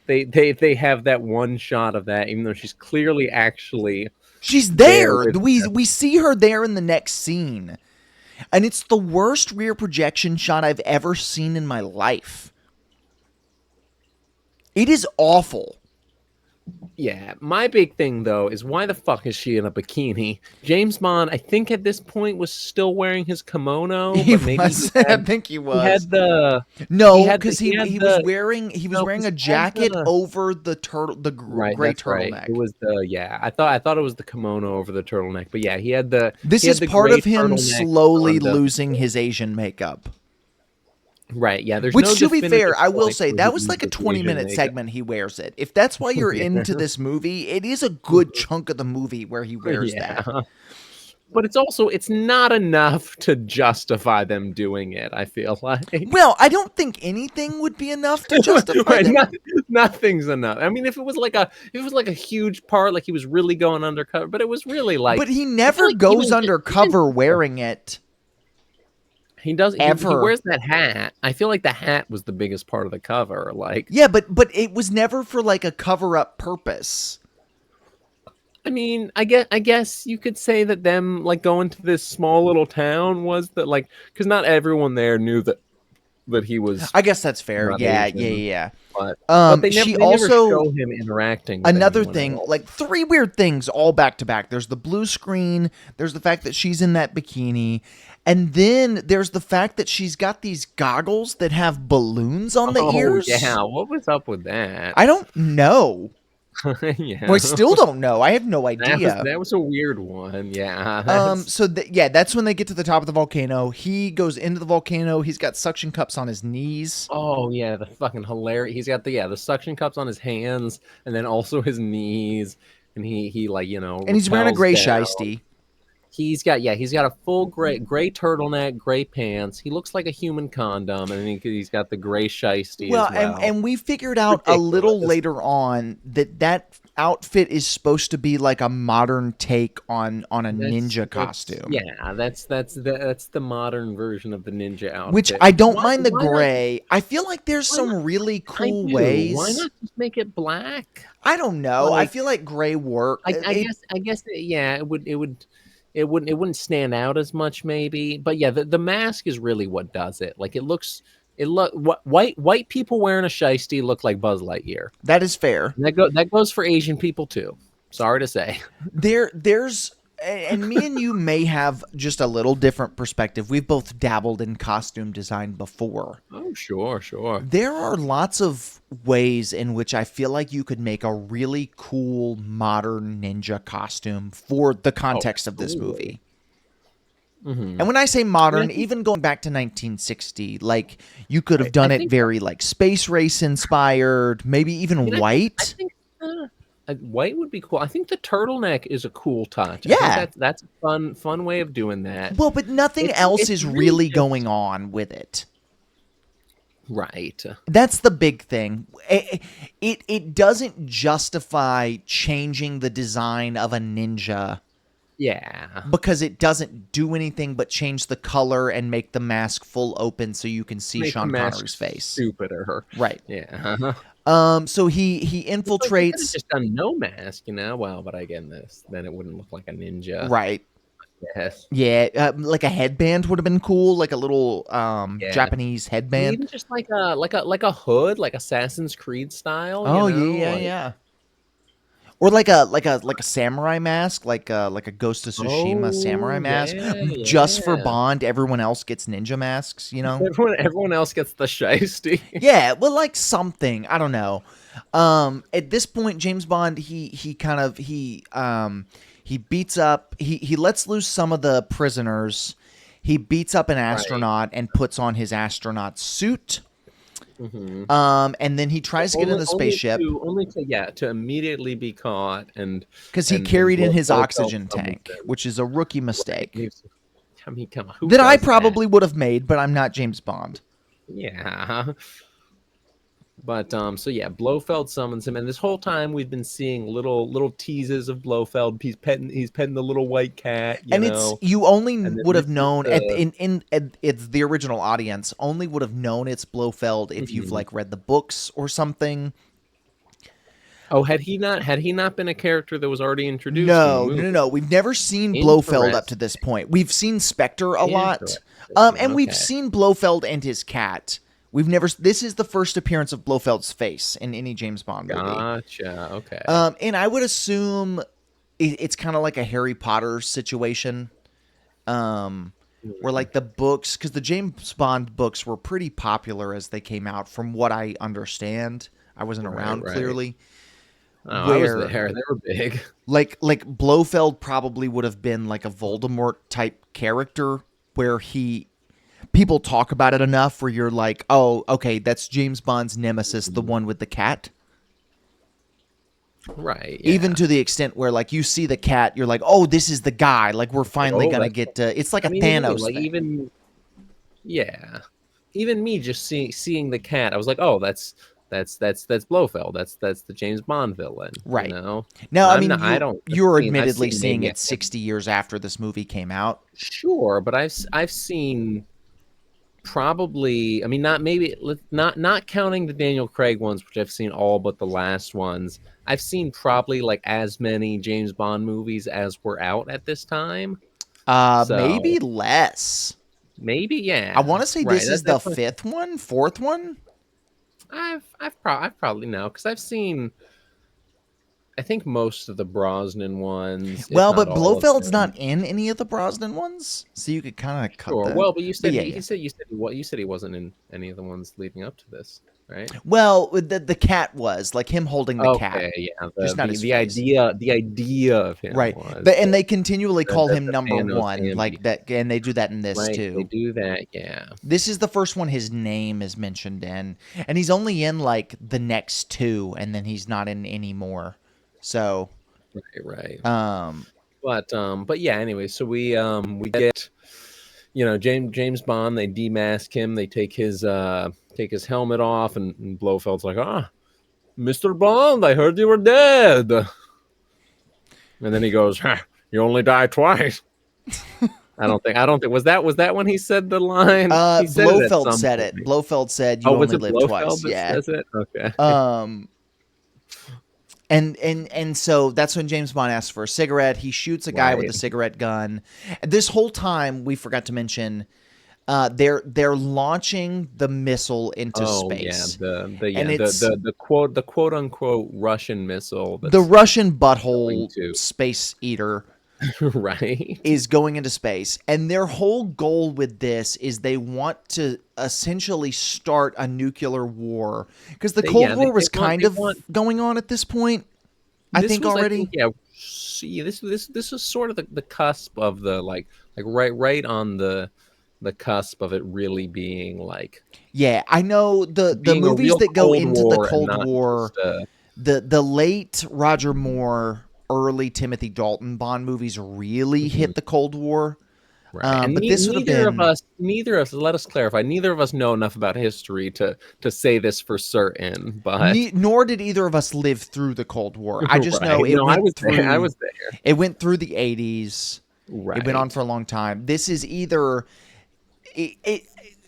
they have that one shot of that, even though she's clearly actually She's there there. with We see her there in the next scene, and it's the worst rear projection shot I've ever seen in my life. It is awful. Yeah, my big thing though is why the fuck is she in a bikini? James Bond, I think at this point was still wearing his kimono, He but maybe was. I think he he was. had the No, because he was the wearing no, wearing 'cause a he had jacket the over the right, gray that's right. It turtleneck. was the yeah. I thought it was the kimono over the turtleneck, but yeah, This he had is the part gray of him turtleneck slowly on the losing his Asian makeup. right. Yeah, there's no Which, to be definitive fair, I will point say where he that was like a loses the Asian 20-minute makeup. segment he wears it. If that's why you're into this movie, it is a good chunk of the movie where he wears that. Yeah. But it's not enough to justify them doing it, I feel like. Well, I don't think anything would be enough to justify Right, them. nothing's enough. I mean, if it was like a huge part, like he was really going undercover, but it was really But like he I feel never like goes undercover wearing it, he does he ever. wears that hat. I feel like the hat was the biggest part of the cover. Like, Yeah, but it was never for like a cover-up purpose. I mean, I guess you could say that them like going to this small little town was that like because not everyone there knew that he was I guess that's fair. not Yeah, Asian. yeah. But She they never also show him interacting with another anyone thing, else. like three weird things all back to back. There's the blue screen, there's the fact that she's in that bikini, and then there's the fact that she's got these goggles that have balloons on the Oh ears. yeah, what was up with that? I don't know. Yeah, I still don't know. I have no idea. that was a weird one. Yeah, Yeah, that's when they get to the top of the volcano. He goes into the volcano. He's got suction cups on his knees. oh yeah, the fucking hilarious. He's got the suction cups on his hands and then also his knees, and he like And he's wearing a rappels gray down. shiesty. He's got a full gray turtleneck, gray pants. He looks like a human condom, and he's got the gray shiesty Well, as well. and we figured out a little Ridiculous. later on that outfit is supposed to be like a modern take on a That's ninja that's costume, yeah, that's the modern version of the ninja which outfit. I don't Why mind the why not gray. I feel like there's why not some really I cool do. Why ways. not just make it black? I don't know. I Like, feel like gray work. I guess yeah, it wouldn't stand out as much maybe. But yeah, the mask is really what does it. Like white people wearing a shiesty look like Buzz Lightyear. That is fair. And that goes for Asian people too. Sorry to say. There's and me and you may have just a little different perspective. We've both dabbled in costume design before. Oh, sure, sure. There are lots of ways in which I feel like you could make a really cool modern ninja costume for the Oh, context of this absolutely. movie. Hmm. And when I say And I modern, think even going back to 1960, like you could have I done it think very like space race inspired, maybe I even mean, I white. think white would be cool. I think the turtleneck is a cool touch. I think Yeah. that's a fun way of doing that. Well, but nothing else It's is really really going just on with it. right. That's the big thing. It doesn't justify changing the design of a ninja Yeah. because it doesn't do anything but change the color and make the mask full open so you can see Make the Sean mask Connery's face. stupider. Right. Yeah. So he It's like they could have infiltrates. just done no mask, Well, but again, then it wouldn't look like a ninja. Right. Yes. Yeah, like a headband would have been cool, like a little Yeah. Japanese I mean, headband. even just like a hood, like Assassin's Creed style, Oh yeah, like yeah. Or like a samurai mask, like a Ghost of Tsushima oh samurai mask, yeah, just for yeah. Bond. Everyone else gets ninja masks, you know? Everyone else gets the shiesty. Yeah, well, like something. I don't know. At this point, James Bond he kind of he beats up he lets loose some of the prisoners. He beats up an Right. astronaut and puts on his astronaut suit. Hmm. And then he tries to get in Only, the only spaceship to, only to, yeah, to immediately be caught because he and carried in his Blofeld oxygen summons tank, him. which is a rookie Right. mistake I mean, come on, who that I does that? probably would have made, but I'm not James Bond. Yeah. But so yeah, Blofeld summons him, and this whole time we've been seeing little teases of Blofeld. He's petting the little white cat, And it's you only And then would this have is known the at it's the original audience only would have known it's Blofeld if you've mhm. like read the books or something. Oh, had he not been a character that was already introduced in the No, no, movie? no, no. We've never seen Blofeld up to Interesting. this point. We've seen Spectre a lot, Interesting. and we've Okay. seen Blofeld and his cat. We've never. This is the first appearance of Blofeld's face in any James Bond movie. Gotcha. Okay. And I would assume it's kind of like a Harry Potter situation, where Hmm. like the books, because the James Bond books were pretty popular as they came out, from what I understand. I wasn't Right. around Right. clearly. Oh, I was Where there. They were big. like Blofeld probably would have been like a Voldemort type character, where he people talk about it enough where you're like, oh, okay, that's James Bond's nemesis, the Mhm. one with the cat. Right. Even Yeah. to the extent where like you see the cat, you're like, oh, this is the guy. Like we're Like, finally oh, gonna that's. get to. It's like I a mean, even me, Thanos like thing, even yeah, even me just seeing the cat, I was like, oh, that's Blofeld. That's the James Bond villain. right? And Now, I I'm mean, not. I don't. you're I've admittedly seen seeing maybe a it 60 years after this movie came out. sure, but I've seen probably. I mean, not maybe not counting the Daniel Craig ones, which I've seen all but the last ones. I've seen probably like as many James Bond movies as were out at this time. So Maybe less. maybe I want yeah, to say right. this That, is the that's what fifth one, fourth one. I've probably know because I've seen I think most of the Brosnan ones, if Well, not but all of Blofeld's them. not in any of the Brosnan ones, so you could kind of cut Sure. the. Well, but you But said yeah, he, yeah. he said you said what you said he wasn't in any of the ones leading up to this, right? Well, the cat was like him holding the cat, Okay, yeah. just The not the his the face. idea of him Right. was But and they continually call him the number Thanos one, like ambi, that, and they do that in this right? They too. do that, yeah. This is the first one his name is mentioned in, and he's only in like the next two, and then he's not in any more. So, Right, right. um, But yeah. Anyway, so we get James Bond. They demask him. They take his helmet off, and Blofeld's like, ah. Mr. Bond, I heard you were dead. And then he goes, you only die twice. I don't think was that when he said the line? He said it at Blofeld some said it. point. Blofeld said, Oh, "You was only it live Blofeld twice." that Yeah. says it? Okay. Um, and so that's when James Bond asks for a cigarette. He shoots a guy with a Right. cigarette gun. And this whole time, we forgot to mention, they're launching the missile into Oh yeah, space, the and yeah it's the quote unquote Russian missile the that's Russian going butthole to space eater right. is going into space. And their whole goal with this is they want to essentially start a nuclear war because the They Cold yeah War was they kind want of going on at this point, I this think was I think already. yeah see this is sort of the cusp of the like right on the cusp of it really being like Yeah, I know the being a movies real that go Cold into the War and Cold not War, just the late Roger Moore, early Timothy Dalton Bond movies really mhm. hit the Cold War. Right, and But this would have been neither of us. Let us clarify. Neither of us know enough about history to say this for certain. But nor did either of us live through the Cold War. I just know right, no, I was there. I was there. it went through the 80s. It went on Right. for a long time. This is either it, it,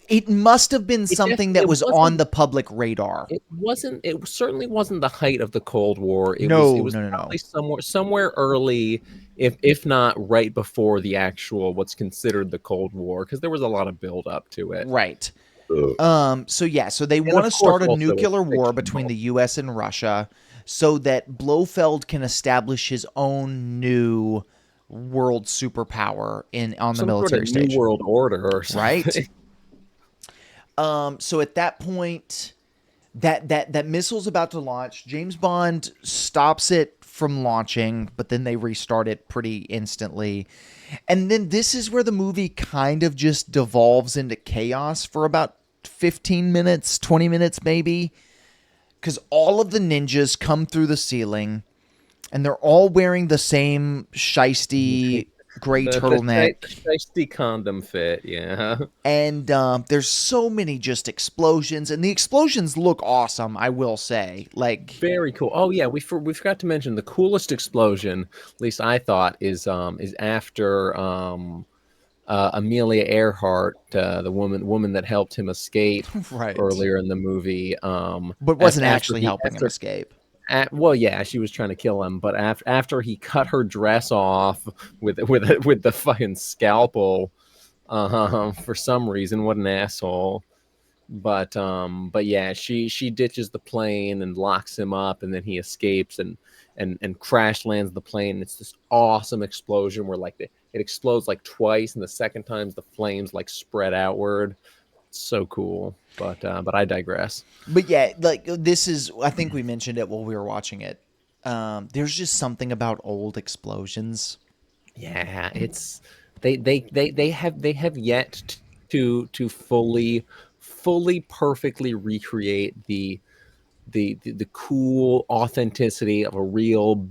it must have been something that It was on wasn't. the public radar. It wasn't. It certainly wasn't the height of the Cold War. It was. It No, was no, no, no. probably somewhere early, if not right before the actual what's considered the Cold War, because there was a lot of build up to it. Right. Ugh. So yeah, so they And want of to course, start a also it's nuclear war between fictional. the US and Russia so that Blofeld can establish his own new world superpower in on the Some sort of military new stage. world order or Right? something. So at that point, that missile's about to launch. James Bond stops it from launching, but then they restart it pretty instantly. And then this is where the movie kind of just devolves into chaos for about 15 minutes, 20 minutes maybe, cuz all of the ninjas come through the ceiling and they're all wearing the same shisty gray turtleneck. The shiesty condom fit, yeah. And there's so many just explosions, and the explosions look awesome, I will say. Like, Very cool. Oh yeah, we forgot to mention the coolest explosion, at least I thought, is after Amelia Earhart, the woman that helped him escape right. earlier in the movie. But wasn't actually helping him escape. Well, yeah, she was trying to kill him, but after he cut her dress off with the fucking scalpel, for some reason, what an asshole. But yeah, she ditches the plane and locks him up, and then he escapes and crash lands the plane. It's this awesome explosion where like it explodes like twice, and the second time's the flames like spread outward. It's so cool. But I digress. But yeah, like this is, I think we mentioned it while we were watching it. There's just something about old explosions. Yeah, it's they have yet to fully perfectly recreate the cool authenticity of a real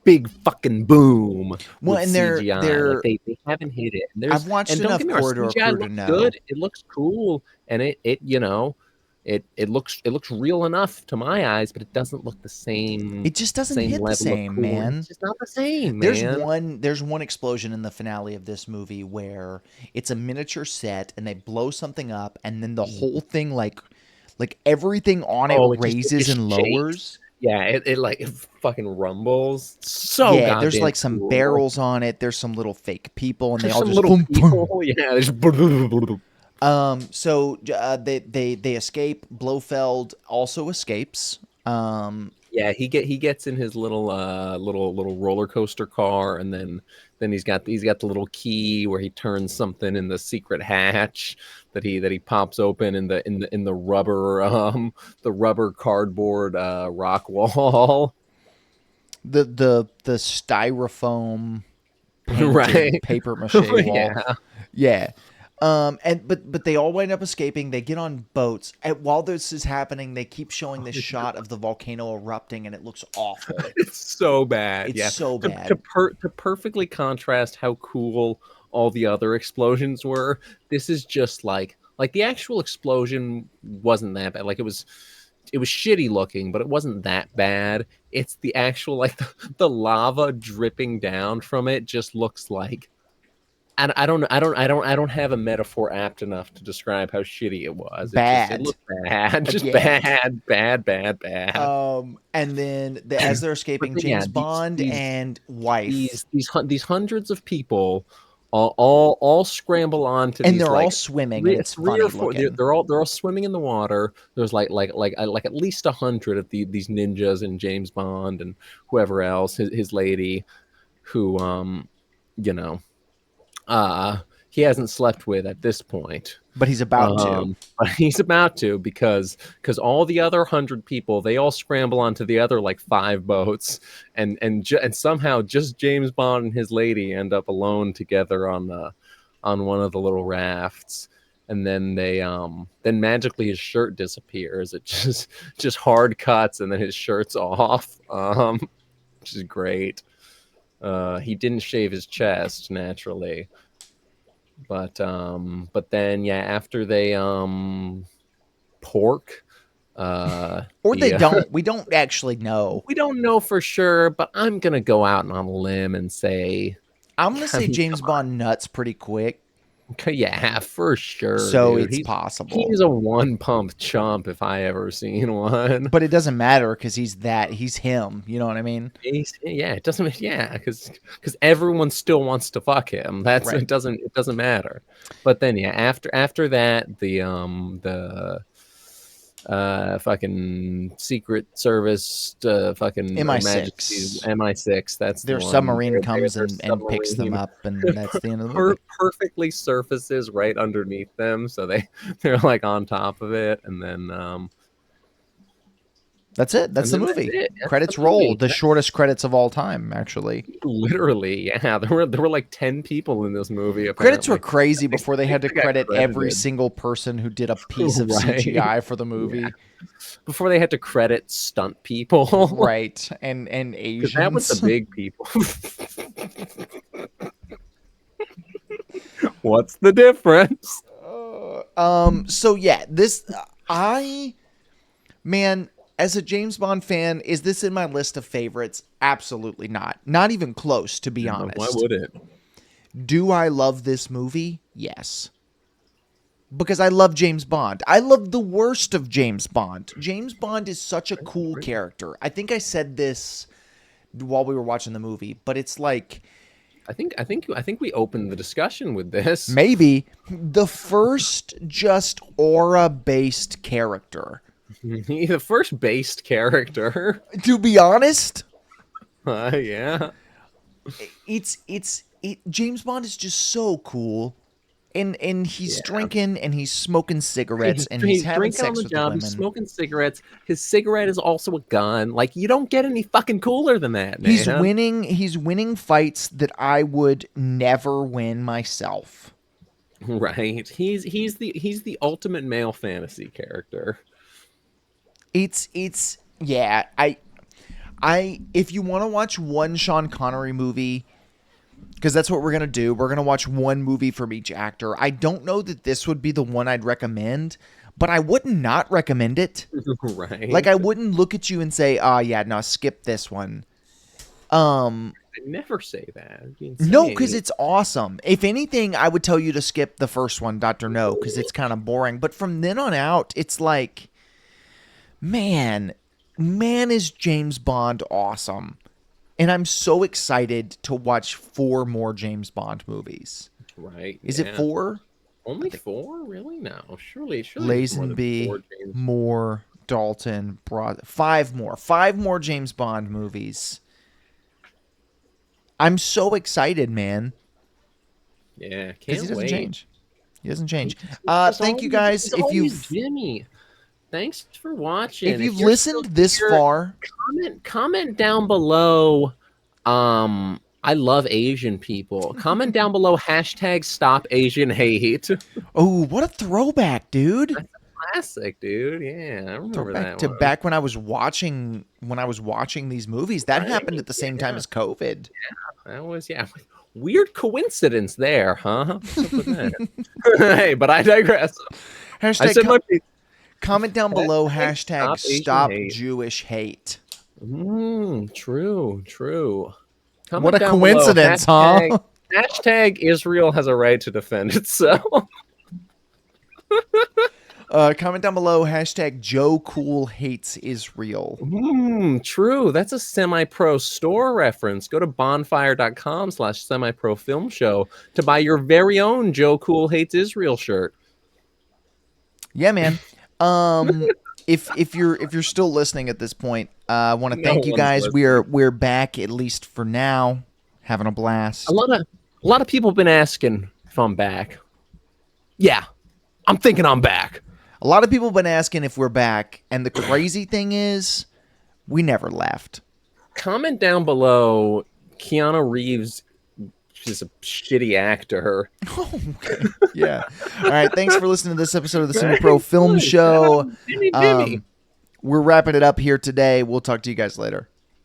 big fucking boom Well, with and CGI. Like they haven't hit it. I've watched And don't enough get me wrong, Corridor CGI Crew to looks know. good. It looks cool, and it looks real enough to my eyes, but it doesn't look It just doesn't hit the level of same, cool. man. It's just not the same, man. There's one explosion in the finale of this movie where it's a miniature set and they blow something up and then the whole thing like everything on it Oh, it raises just and shakes. lowers. Yeah, it fucking rumbles. So Yeah, there's goddamn like some cool. barrels on it. There's some little fake people and they There's all some just little boom, people. boom. Yeah, there's So they escape. Blofeld also escapes. yeah. He gets in his little roller coaster car, and then he's got the little key where he turns something in the secret hatch that he pops open in the rubber the rubber cardboard rock wall. The styrofoam painted Right. paper mache wall. Yeah. Yeah. And but they all wind up escaping. They get on boats. And while this is happening, they keep showing this shot of the volcano erupting, and it looks awful. It's so bad. It's Yeah. so To bad. to perfectly contrast how cool all the other explosions were, this is just like the actual explosion wasn't that bad. Like it was shitty looking, but it wasn't that bad. It's the actual like the lava dripping down from it just looks like I don't have a metaphor apt enough to describe how shitty it was. It Bad. looked bad, just Yeah. bad. And then as they're But escaping, then, yeah, James Bond and wife, these hundreds of people all scramble onto and these they're all like swimming, and it's three funny or four. looking. They're all swimming in the water. There's like at least 100 of these ninjas and James Bond and whoever else, his lady, who you know he hasn't slept with at this point. But he's about to. But he's about to because all the other 100 people, they all scramble onto the other like 5 boats, and somehow just James Bond and his lady end up alone together on one of the little rafts, and then then magically his shirt disappears. It just hard cuts, and then his shirt's off, which is great. He didn't shave his chest naturally. But then yeah, after they pork, Or they yeah, don't. We don't actually know. we don't know for sure, but I'm gonna go out on a limb and say, I'm gonna I say mean, James Bond nuts pretty quick, yeah, for sure, so dude. it's possible. He's a one pump chump if I ever seen one. But it doesn't matter because he's him. You know what I mean? Yeah, it doesn't. Yeah, because everyone still wants to fuck him. That's Right. it. Doesn't matter. But then yeah, after that, the fucking Secret Service, fucking MI6. MI6. That's Their the one. submarine comes Their and picks them submarine up, and that's the end of the movie. perfectly surfaces right underneath them, so they're like on top of it, and then That's it. That's the that's movie. it. That's Credits the roll. movie. The shortest credits of all time, actually. Literally, yeah. There were like 10 people in this movie. Apparently. Credits were crazy before they had to They got credit every credited. single person who did a piece of Right. CGI for the movie. Yeah. Before they had to credit stunt people. Right. And Asians. That was the big people. What's the difference? So yeah, man, as a James Bond fan, is this in my list of favorites? Absolutely not. Not even close, to be honest. Why would it? Do I love this movie? Yes. Because I love James Bond. I love the worst of James Bond. James Bond is such a cool character. I think I said this while we were watching the movie, but it's like, I think we opened the discussion with this. maybe the first just aura-based character. The first based character. To be honest, Yeah. James Bond is just so cool. And he's Yeah. drinking and he's smoking cigarettes and he's having drinking on sex the with the job. women. He's smoking cigarettes. His cigarette is also a gun. Like, you don't get any fucking cooler than that, man. He's winning fights that I would never win myself. Right. He's the ultimate male fantasy character. It's yeah, I if you want to watch one Sean Connery movie, because that's what we're going to do. We're going to watch one movie from each actor. I don't know that this would be the one I'd recommend, but I would not recommend it. Right. Like, I wouldn't look at you and say, yeah, no, skip this one. I never say that. No, because it's awesome. If anything, I would tell you to skip the first one, Dr. No, because it's kind of boring. But from then on out, it's like, man, is James Bond awesome. And I'm so excited to watch 4 more James Bond movies. Right. Is it 4? Only 4? Really? No. Surely Lazenby, Moore, Dalton, 5 more. 5 more James Bond movies. I'm so excited, man. Yeah, can't Because he doesn't wait. change. He doesn't change. Thank you guys. If you've Jimmy, thanks for watching. If you've listened this far, comment down below. I love Asian people. Comment down below #Stop Asian Hate. Oh, what a throwback, dude! That's a classic, dude. Yeah, I remember that one. Back when I was watching these movies. That happened at the same time as COVID. Yeah, that was weird coincidence there, huh? What's up with that? Hey, but I digress. I said my piece. Comment down below Hashtag hashtag Asian stop hate. Jewish hate. True. What Comment a down below. coincidence, huh? Hashtag Israel has a right to defend itself. Comment down below hashtag Joe Cool hates Israel. True. That's a semi-pro store reference. Go to bonfire.com/semi-pro film show to buy your very own Joe Cool hates Israel shirt. Yeah, man. If you're still listening at this point, I want to No thank you one's guys. listening. We're back, at least for now, having a blast. A lot of people have been asking if I'm back. Yeah, I'm thinking I'm back. A lot of people have been asking if we're back, and the crazy thing is, we never left. Comment down below. Keanu Reeves is a shitty actor. Okay. Yeah. All right. Thanks for listening to this episode of the Semi Pro Film Show. Jimmy. We're wrapping it up here today. We'll talk to you guys later.